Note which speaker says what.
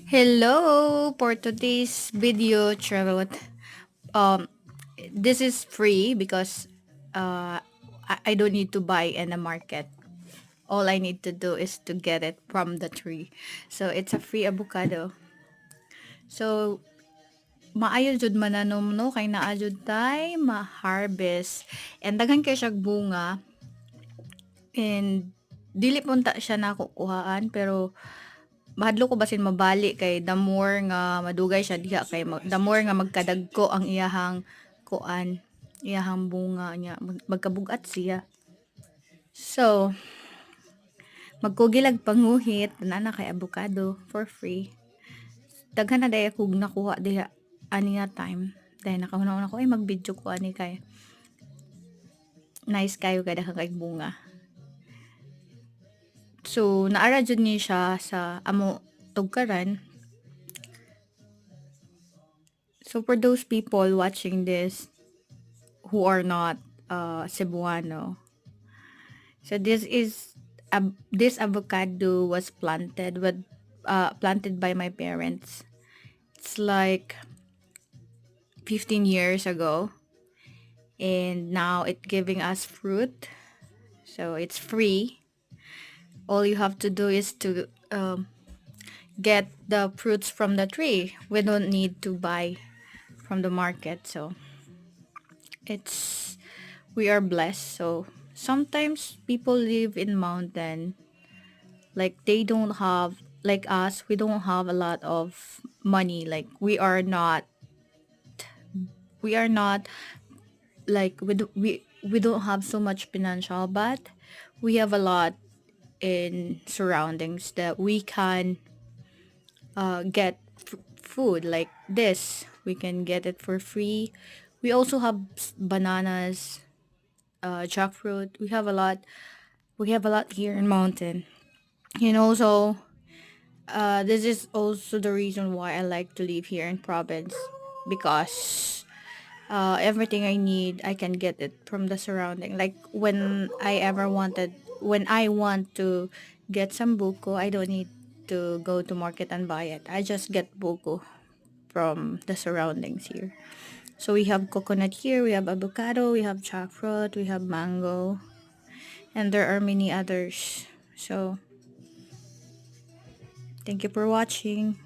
Speaker 1: Hello! For today's video, Charlotte, um, this is free because I don't need to buy in the market. All I need to do is to get it from the tree. So, it's a free avocado. So, maayo jud mananom no kay naa jud tay ma-harvest. And daghan kay siya bunga and dili punta siya nakukuhaan pero mahadlo ko basin mabali kay the more nga madugay siya diha kay the more nga magkadagko ang iyahang kuan, iyahang bunga niya magkabugat siya. So, magkugilag panguhit na kay avocado for free. Daghan na daya kog nakuha diha ani nga time. Dahil nakahuna-una ko ay mag-video ko ani kay nice kayo kay daghang kay bunga. So, naara jud ni siya sa amo tugkaran. So, for those people watching this who are not Cebuano, so this avocado was planted by my parents. It's like 15 years ago, and now it's giving us fruit. So it's free. All you have to do is to get the fruits from the tree. We don't need to buy from the market. So it's we are blessed. So sometimes people live in mountain, like they don't have, like us, we don't have a lot of money. Like we are not like we don't have so much financial, but we have a lot in surroundings that we can get food like this. We can get it for free. We also have bananas, jackfruit. We have a lot here in mountain. And also, this is also the reason why I like to live here in province, because everything I need, I can get it from the surrounding. Like when I want to get some buko, I don't need to go to market and buy it. I just get buko from the surroundings here. So we have coconut here, we have avocado, we have jackfruit, we have mango, and there are many others. So thank you for watching.